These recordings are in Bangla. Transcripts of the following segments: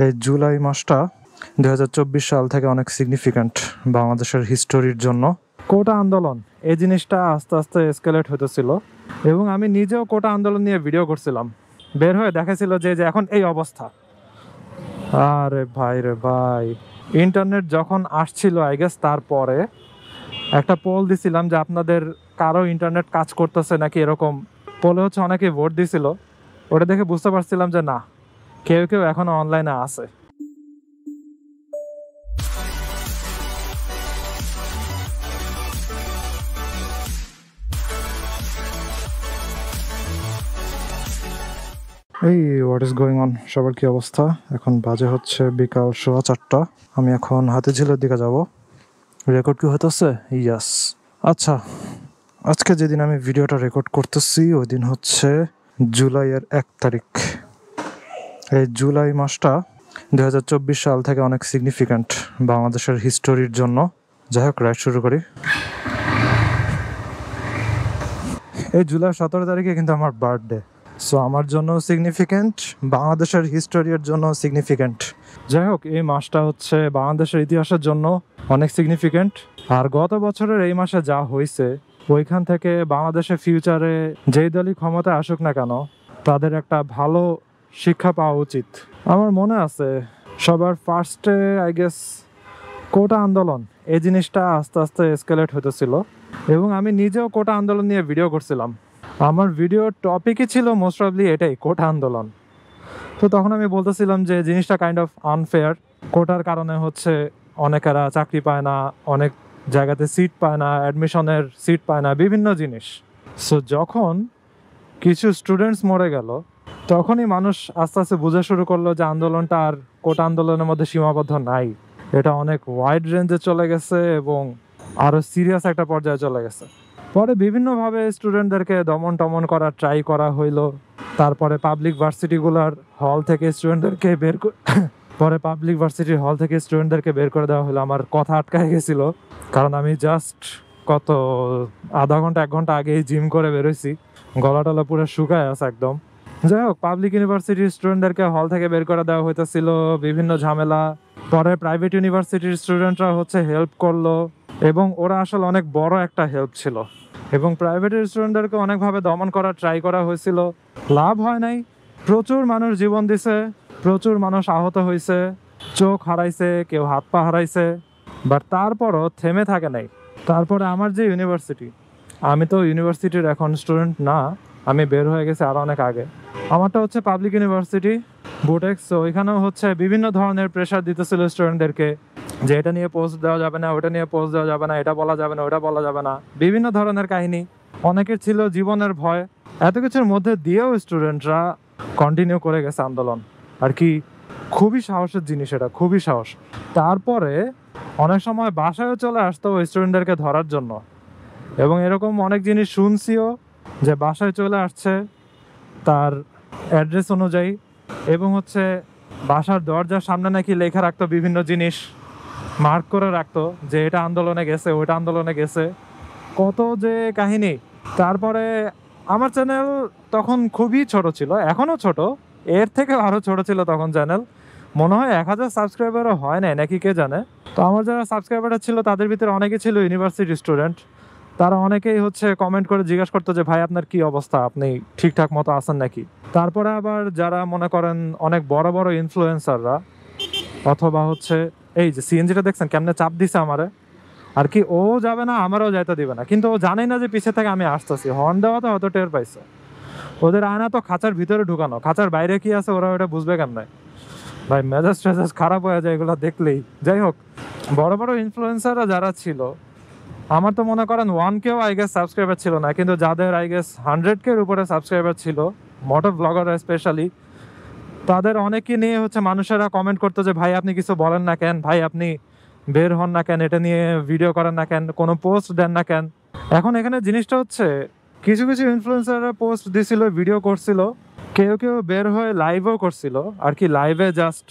এই জুলাই মাসটা 2024 সাল থেকে অনেক সিগনিফিক্যান্ট বাংলাদেশের হিস্টোরির জন্য। কোটা আন্দোলন এই জিনিসটা আস্তে আস্তে এসকেলেট হতেছিল এবং আমি নিজেও কোটা আন্দোলন নিয়ে ভিডিও করছিলাম। বের হয়ে দেখাছিল যে এখন এই অবস্থা। আরে ভাই রে ভাই, ইন্টারনেট যখন আসছিল আই গেস তারপরে একটা পোল দিছিলাম যে আপনাদের কারো ইন্টারনেট কাজ করতেছে নাকি, এরকম পোলে হচ্ছে অনেকে ভোট দিছিল। ওটা দেখে বুঝতে পারছিলাম যে না, কেউ কেউ এখনো অনলাইনে আছে। এই হোয়াট ইজ গোয়িং অন, সবার কি অবস্থা? এখন বাজে হচ্ছে বিকাল 4:15। আমি এখন হাতিঝিলের দিকে যাব। রেকর্ড কি হতেছে? ইয়াস। আচ্ছা, আজকে যেদিন আমি ভিডিওটা রেকর্ড করতেছি ওই দিন হচ্ছে জুলাইয়ের 1 তারিখ। এই জুলাই মাসটা 2024 সাল থেকে অনেক সিগনিফিক্যান্ট বাংলাদেশের হিস্টোরির জন্য। যাই হোক, রাইড শুরু করি। এই জুলাই 17 তারিখে কিন্তু আমার বার্থডে, সো আমার জন্য সিগনিফিক্যান্ট, বাংলাদেশের হিস্টোরির জন্য সিগনিফিক্যান্ট। যাই হোক, এই মাসটা হচ্ছে বাংলাদেশের ইতিহাসের জন্য অনেক সিগনিফিক্যান্ট। আর গত বছরের এই মাসে যা হয়েছে, ওইখান থেকে বাংলাদেশের ফিউচারে যেই দলই ক্ষমতায় আসুক না কেন, তাদের একটা ভালো শিক্ষা পাওয়া উচিত। আমার মনে আছে সবার ফার্স্টে আই গেস কোটা আন্দোলন এই জিনিসটা আস্তে আস্তে এসকেলেট হতেছিল এবং আমি নিজেও কোটা আন্দোলন নিয়ে ভিডিও করছিলাম। আমার ভিডিওর টপিকই ছিল মোস্ট প্রবলি এটাই, কোটা আন্দোলন। তো তখন আমি বলতেছিলাম যে জিনিসটা কাইন্ড অফ আনফেয়ার। কোটার কারণে হচ্ছে অনেকেরা চাকরি পায় না, অনেক জায়গাতে সিট পায় না, অ্যাডমিশনের সিট পায় না, বিভিন্ন জিনিস। সো যখন কিছু স্টুডেন্টস মরে গেল, তখনই মানুষ আস্তে আস্তে বুঝা শুরু করলো যে আন্দোলনটা আর কোটা আন্দোলনের মধ্যে সীমাবদ্ধ নাই, এটা অনেক ওয়াইড রেঞ্জে চলে গেছে এবং আরও সিরিয়াস একটা পর্যায়ে চলে গেছে। পরে বিভিন্নভাবে স্টুডেন্টদেরকে দমন টমন করার ট্রাই করা হইলো। তারপরে পাবলিক ভার্সিটিগুলোর হল থেকে স্টুডেন্টদেরকে বের করে দেওয়া হলো। আমার কথা আটকায় গেছিলো কারণ আমি জাস্ট আধা ঘন্টা 1 ঘন্টা আগেই জিম করে বেরোইছি, গলা টলা পুরো শুকায় আছে একদম। যাই হোক, পাবলিক ইউনিভার্সিটির স্টুডেন্টদেরকে হল থেকে বের করে দেওয়া হইতেছিল, বিভিন্ন ঝামেলা। পরে প্রাইভেট ইউনিভার্সিটির স্টুডেন্টরা হচ্ছে হেল্প করলো এবং ওরা আসলে অনেক বড় একটা হেল্প ছিল এবং প্রাইভেটের স্টুডেন্টদেরকে অনেকভাবে দমন করার ট্রাই করা হয়েছিল। লাভ হয় নাই। প্রচুর মানুষ জীবন দিছে, প্রচুর মানুষ আহত হয়েছে, চোখ হারাইছে, কেউ হাত পা হারাইছে, বাট তারপরও থেমে থাকে নাই। তারপরে আমার যে ইউনিভার্সিটি, আমি তো ইউনিভার্সিটির এখন স্টুডেন্ট না, আমি বের হয়ে গেছি আরও অনেক আগে। আমারটা হচ্ছে পাবলিক ইউনিভার্সিটি বুটেক্স। তো ওইখানেও হচ্ছে বিভিন্ন ধরনের প্রেশার দিতেছিল স্টুডেন্টদেরকে যে এটা নিয়ে পোস্ট দেওয়া যাবে না, ওটা নিয়ে পোস্ট দেওয়া যাবে না, এটা বলা যাবে না, ওটা বলা যাবে না, বিভিন্ন ধরনের কাহিনী। অনেকের ছিল জীবনের ভয়। এত কিছুর মধ্যে দিয়েও স্টুডেন্টরা কন্টিনিউ করে গেছে আন্দোলন। আর কি খুবই সাহসের জিনিস এটা, খুবই সাহস। তারপরে অনেক সময় বাসায়ও চলে আসতো স্টুডেন্টদেরকে ধরার জন্য এবং এরকম অনেক জিনিস শুনছিও যে বাসায় চলে আসছে তার অ্যাড্রেস অনুযায়ী এবং হচ্ছে বাসার দরজার সামনে নাকি লেখা রাখতো বিভিন্ন জিনিস, মার্ক করে রাখতো যে এটা আন্দোলনে গেছে, ওইটা আন্দোলনে গেছে, কত যে কাহিনী। তারপরে আমার চ্যানেল তখন খুবই ছোট ছিল, এখনও ছোট, এর থেকে আরও ছোট ছিল তখন চ্যানেল। মনে হয় 1000 সাবস্ক্রাইবারও হয় নাই নাকি, কে জানে। তো আমার যারা সাবস্ক্রাইবারটা ছিল তাদের ভিতরে অনেকে ছিল ইউনিভার্সিটি স্টুডেন্ট। তারা অনেকেই হচ্ছে কমেন্ট করে জিজ্ঞাসা করতো যে ভাই আপনার কি অবস্থা, আপনি ঠিকঠাক মতো আছেন নাকি। তারপরে আবার যারা মনে করেন অনেক বড় বড় ইনফ্লুয়েন্সাররা, অথবা হচ্ছে এই যে সিএনজিটা দেখছেন কেমনে চাপ দিছে আমারে, আর কি ও যাবে না আমারও যাইতে দিবে না, কিন্তু ও জানেই না যে পিছে থেকে আমি আসতেছি। হর্ন দেওয়াতে হয়তো টের পাইছে। ওদের আয়না তো খাঁচার ভিতরে ঢুকানো, খাঁচার বাইরে কি আছে ওরা ওটা বুঝবে কেমনে। ভাই মেজাজ টেজাজ খারাপ হয়ে যায় এগুলো দেখলেই। যাই হোক, বড় বড় ইনফ্লুয়েন্সাররা যারা ছিল, আমার তো মনে করেন 1K আই গেস সাবস্ক্রাইবার ছিল না, কিন্তু যাদের আই গেস 100K উপরে সাবস্ক্রাইবার ছিল, মোটর ব্লগাররা স্পেশালি, তাদের অনেকে নিয়ে হচ্ছে মানুষেরা কমেন্ট করতো যে ভাই আপনি কিছু বলেন না কেন, ভাই আপনি বের হন না কেন, এটা নিয়ে ভিডিও করেন না কেন, কোনো পোস্ট দেন না কেন। এখন এখানে জিনিসটা হচ্ছে কিছু কিছু ইনফ্লুয়েন্সাররা পোস্ট দিছিল, ভিডিও করছিল, কেউ কেউ বের হয়ে লাইভও করছিল। আর কি লাইভে জাস্ট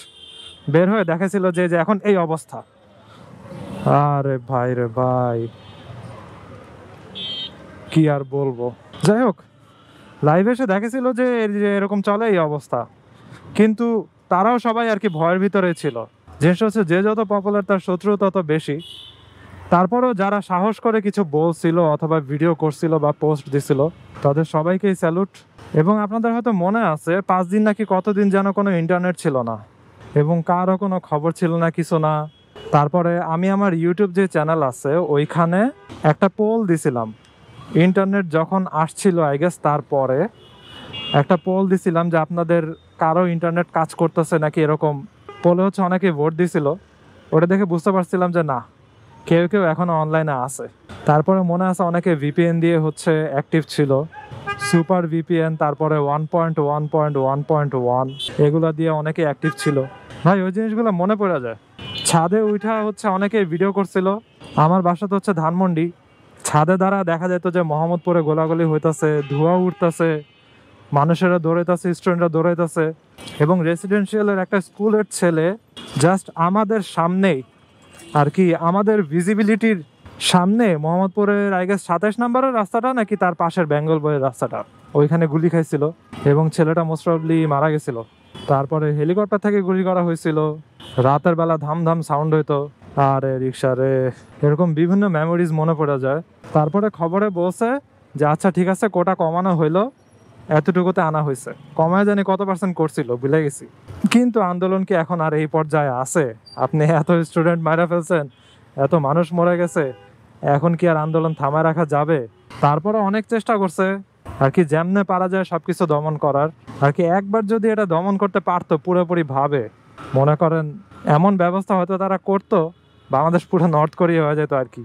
বের হয়ে দেখাছিল যে এখন এই অবস্থা। আরে ভাই রে ভাই, কি আর বলবো। যাই হোক, লাইভে এসে দেখেছিল যে এরকম চলে এই অবস্থা, কিন্তু তারাও সবাই আর কি ভয়ের ভিতরে ছিল। জিনিসটা হচ্ছে যে যত পপুলার তার শত্রু তত বেশি। তারপরেও যারা সাহস করে কিছু বলছিল অথবা ভিডিও করছিল বা পোস্ট দিছিল তাদের সবাইকেই স্যালুট। এবং আপনাদের হয়তো মনে আছে 5 দিন নাকি কতদিন যেন কোনো ইন্টারনেট ছিল না এবং কারও কোনো খবর ছিল না, কিছু না। তারপরে আমি আমার ইউটিউব যে চ্যানেল আছে ওইখানে একটা পোল দিছিলাম, ইন্টারনেট যখন আসছিল আই গেস তারপরে একটা পোল দিছিলাম যে আপনাদের কারো ইন্টারনেট কাজ করতেছে নাকি, এরকম পোলে হচ্ছে অনেকে ভোট দিছিল। ওটা দেখে বুঝতে পারছিলাম যে না, কেউ কেউ এখনো অনলাইনে আছে। তারপরে মনে আছে অনেকে ভিপিএন দিয়ে হচ্ছে অ্যাক্টিভ ছিল, সুপার ভিপিএন, তারপরে 1.1.1.1 এগুলা দিয়ে অনেকে অ্যাক্টিভ ছিল। ভাই ওই জিনিসগুলো মনে পড়ে যায়। ছাদে উঠা হচ্ছে অনেকে ভিডিও করছিল। আমার বাসা তো হচ্ছে ধানমন্ডি, ছাদে দ্বারা দেখা যেত যে মোহাম্মদপুরে গোলাগুলি হইতাছে, ধোঁয়া উঠতেছে, মানুষেরা দৌড়াইতেছে, স্টুডেন্টরা দৌড়াইতেছে। এবং রেসিডেন্সিয়ালের একটা স্কুলের ছেলে জাস্ট আমাদের সামনেই আর কি, আমাদের ভিজিবিলিটির সামনে মোহাম্মদপুরের আই গেস 27 নম্বরের রাস্তাটা নাকি তার পাশের বেঙ্গল বইয়ের রাস্তাটা, ওইখানে গুলি খাইছিল এবং ছেলেটা মোস্ট প্রবাবলি মারা গেছিল। তারপরে হেলিকপ্টার থেকে গুলি করা হয়েছিল, রাতের বেলা ধাম ধাম সাউন্ড হইতো, আরে রিক্সারে, এরকম বিভিন্ন মেমোরিজ মনে পড়ে যায়। তারপরে খবরে বলছে যে আচ্ছা ঠিক আছে, কোটা কমানো হইলো, এতটুকুতে আনা হয়েছে, কমায় জানি কত পার্সেন্ট করছিল ভুলে গেছি। কিন্তু আন্দোলন কি এখন আর এই পর্যায়ে আছে? আপনি এত স্টুডেন্ট মারা ফেলছেন, এত মানুষ মরে গেছে, এখন কি আর আন্দোলন থামায় রাখা যাবে? তারপরে অনেক চেষ্টা করছে আর কি, যেমনে পারা যায় সবকিছু দমন করার আর কি। একবার যদি এটা দমন করতে পারতো পুরোপুরি ভাবে, মনে করেন এমন ব্যবস্থা হয়তো তারা করতো, বাংলাদেশ পুরো নর্থ কোরিয়া হয়ে যেত আর কি,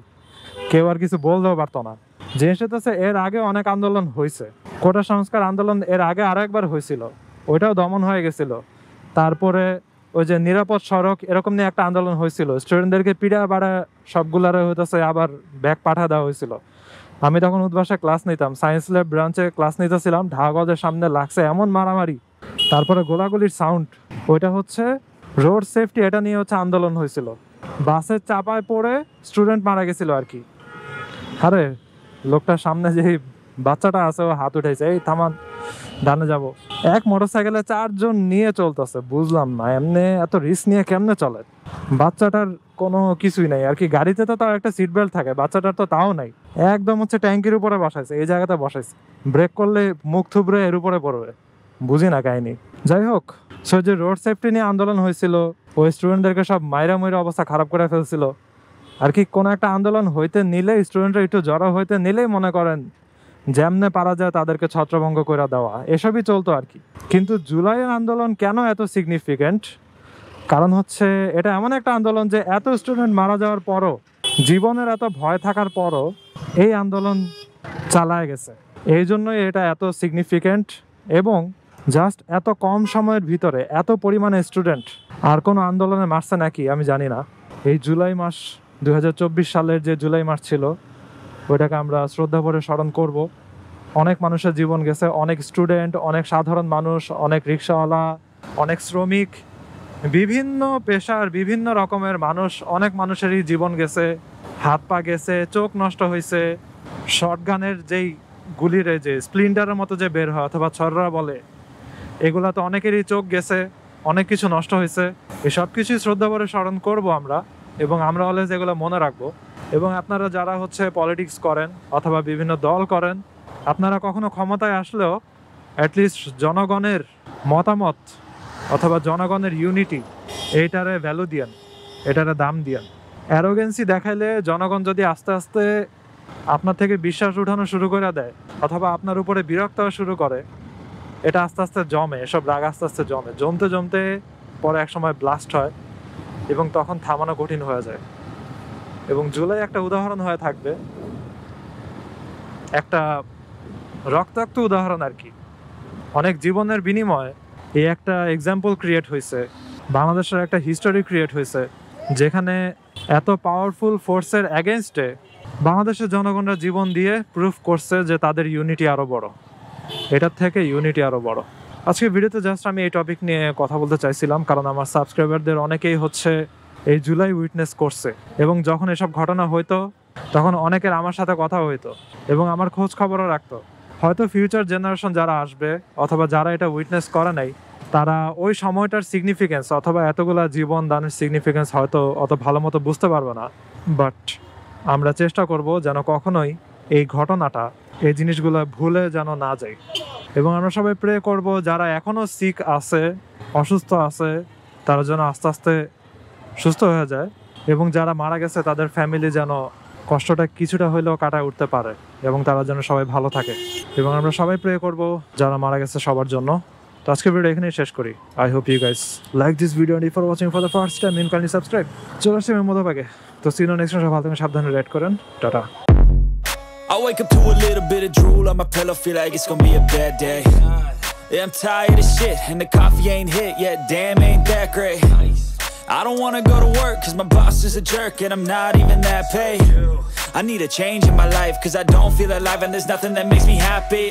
কেউ আর কিছু বলতেও পারতো না। জিনিসটা হচ্ছে এর আগে অনেক আন্দোলন হয়েছে, কোটা সংস্কার আন্দোলন এর আগে আরো একবার হয়েছিল, ওইটাও দমন হয়ে গেছিল। তারপরে ওই যে নিরাপদ সড়ক এরকম নিয়ে একটা আন্দোলন হয়েছিল, স্টুডেন্টদেরকে পিড়া বাড়া সবগুলারে হইতেছে আবার ব্যাগ পাঠা দেওয়া হয়েছিল। আমি তখন উদ্ভাসে ক্লাস নিতাম, সায়েন্স ল্যাব ব্রাঞ্চে ক্লাস নিতেছিলাম, ঢাকাগজের সামনে লাগছে এমন মারামারি, তারপরে গোলাগুলির সাউন্ড। ওইটা হচ্ছে রোড সেফটি, এটা নিয়ে হচ্ছে আন্দোলন হয়েছিল। বাসের চাপায় পড়ে স্টুডেন্ট মারা গেছিল আর কি। আরে লোকটার সামনে যে বাচ্চাটা আছে ও হাত উঠেছে, এই থামান, ডানে যাব। এক মোটরসাইকেলে 4 জন নিয়ে চলতেছে, বুঝলাম না এমনি এত রিস্ক নিয়ে কেমনে চলে। বাচ্চাটার কোনো কিছুই নাই আর কি, গাড়িতে তো তার একটা সিট বেল্ট থাকে, বাচ্চাটার তো তাও নাই, একদম হচ্ছে ট্যাঙ্কির উপরে বসাইছে, এই জায়গাতে বসাইছে, ব্রেক করলে মুখ থুবড়ে এর উপরে পড়বে, বুঝি না কাহিনী। যাই হোক, সো যে রোড সেফটি নিয়ে আন্দোলন হয়েছিল, ওই স্টুডেন্টদেরকে সব মাইরা ময়রা অবস্থা খারাপ করে ফেলছিল আর কি। কোনো একটা আন্দোলন হইতে নিলে, স্টুডেন্টরা একটু জড়ো হইতে নিলেই মনে করেন যেমনে পারা যায় তাদেরকে ছত্রভঙ্গ করে দেওয়া, এসবই চলতো আর কি। কিন্তু জুলাইয়ের আন্দোলন কেন এত সিগনিফিকেন্ট? কারণ হচ্ছে এটা এমন একটা আন্দোলন যে এত স্টুডেন্ট মারা যাওয়ার পরও, জীবনের এত ভয় থাকার পরও এই আন্দোলন চালায় গেছে, এই জন্যই এটা এত সিগনিফিকেন্ট। এবং জাস্ট এত কম সময়ের ভিতরে এত পরিমাণে স্টুডেন্ট আর কোনো আন্দোলনে মারছে নাকি আমি জানি না। এই জুলাই মাস 2024 সালের যে জুলাই মাস ছিল, ওইটাকে আমরা শ্রদ্ধা ভরে স্মরণ করব। অনেক মানুষের জীবন গেছে, অনেক স্টুডেন্ট, অনেক সাধারণ মানুষ, অনেক রিক্সাওয়ালা, অনেক শ্রমিক, বিভিন্ন পেশার বিভিন্ন রকমের মানুষ, অনেক মানুষেরই জীবন গেছে, হাত পা গেছে, চোখ নষ্ট হয়েছে। শটগানের যেই গুলির যে স্প্লিন্টারের মতো যে বের হয় অথবা ছররা বলে, এগুলা তো অনেকেরই চোখ গেছে, অনেক কিছু নষ্ট হয়েছে। এসব কিছুই শ্রদ্ধা ভরে স্মরণ করব আমরা, এবং আমরা অলওয়েজ এগুলো মনে রাখবো। এবং আপনারা যারা হচ্ছে পলিটিক্স করেন অথবা বিভিন্ন দল করেন, আপনারা কখনো ক্ষমতায় আসলেও অ্যাটলিস্ট জনগণের মতামত অথবা জনগণের ইউনিটি, এইটারে ভ্যালু দিয়েন, এটারে দাম দিয়েন। অ্যারোগেন্সি দেখাইলে জনগণ যদি আস্তে আস্তে আপনার থেকে বিশ্বাস উঠানো শুরু করে দেয় অথবা আপনার উপরে বিরক্ত হওয়া শুরু করে, এটা আস্তে আস্তে জমে, এসব রাগ আস্তে আস্তে জমতে জমতে পরে একসময় ব্লাস্ট হয় এবং তখন থামানো কঠিন হয়ে যায়। এবং জুলাই একটা উদাহরণ হয়ে থাকবে, একটা রক্তাক্ত উদাহরণ আর কি। অনেক জীবনের বিনিময়ে এই একটা এক্সাম্পল ক্রিয়েট হয়েছে, বাংলাদেশের একটা হিস্টোরি ক্রিয়েট হয়েছে, যেখানে এত পাওয়ারফুল ফোর্সের অ্যাগেনস্টে বাংলাদেশের জনগণরা জীবন দিয়ে প্রুফ করছে যে তাদের ইউনিটি আরো বড়, এটার থেকে ইউনিটি আরো বড়। আজকে ভিডিওতে জাস্ট আমি এই টপিক নিয়ে কথা বলতে চাইছিলাম, কারণ আমার সাবস্ক্রাইবারদের অনেকেই হচ্ছে এই জুলাই উইটনেস করছে, এবং যখন এসব ঘটনা হইতো তখন অনেকের আমার সাথে কথা হইতো এবং আমার খোঁজ খবরও রাখতো। হয়তো ফিউচার জেনারেশন যারা আসবে অথবা যারা এটা উইটনেস করে নাই, তারা ওই সময়টার সিগনিফিকেন্স অথবা এতগুলা জীবন দানের সিগনিফিকেন্স হয়তো অত ভালো মতো বুঝতে পারবে না, বাট আমরা চেষ্টা করব যেন কখনোই এই ঘটনাটা, এই জিনিসগুলো ভুলে যেন না যাই। এবং আমরা সবাই প্রে করব যারা এখনও সিক আছে, অসুস্থ আছে, তারা যেন আস্তে আস্তে সুস্থ হয়ে যায়, এবং যারা মারা গেছে তাদের ফ্যামিলি যেন কষ্টটা কিছুটা হইলেও কাটায় উঠতে পারে, এবং তারা যেন সবাই ভালো থাকে। এবং আমরা সবাই প্রে করব যারা মারা গেছে সবার জন্য। তো আজকের ভিডিও এখানেই শেষ করি। I hope you guys like this video and if you are watching for the first time in kindly subscribe. চলে আসছি আমি মধ্যভাগে। তো সি ইউ নেক্সট টাইম। ভালো থাকেন, সাবধানে রেড করেন। Tata. I wake up to a little bit of drool on my pillow, feel like it's gonna be a bad day. Yeah, I'm tired of shit and the coffee ain't hit yet, damn ain't that great. I don't wanna go to work cause my boss is a jerk and I'm not even that paid. I need a change in my life cause I don't feel alive and there's nothing that makes me happy.